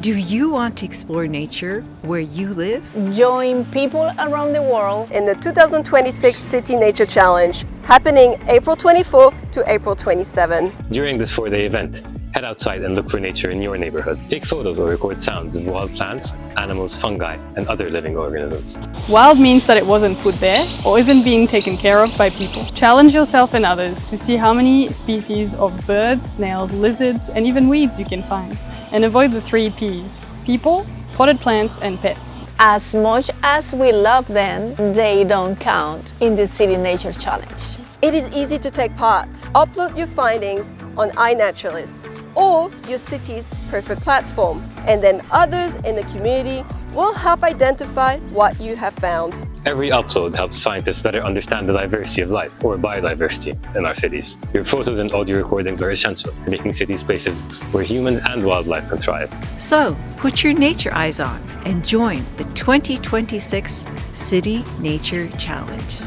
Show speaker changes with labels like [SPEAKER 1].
[SPEAKER 1] Do you want to explore nature where you live?
[SPEAKER 2] Join people around the world
[SPEAKER 3] in the 2026 City Nature Challenge, happening April 24th to April 27.
[SPEAKER 4] During this 4-day event, head outside and look for nature in your neighborhood. Take photos or record sounds of wild plants, animals, fungi, and other living organisms.
[SPEAKER 5] Wild means that it wasn't put there or isn't being taken care of by people. Challenge yourself and others to see how many species of birds, snails, lizards, and even weeds you can find. And avoid the 3 Ps: people, potted plants, and pets.
[SPEAKER 2] As much as we love them, they don't count in the City Nature Challenge.
[SPEAKER 3] It is easy to take part. Upload your findings on iNaturalist or your city's preferred platform, and then others in the community will help identify what you have found.
[SPEAKER 4] Every upload helps scientists better understand the diversity of life, or biodiversity, in our cities. Your photos and audio recordings are essential to making cities places where humans and wildlife can thrive.
[SPEAKER 1] So, put your nature eyes on and join the 2026 City Nature Challenge.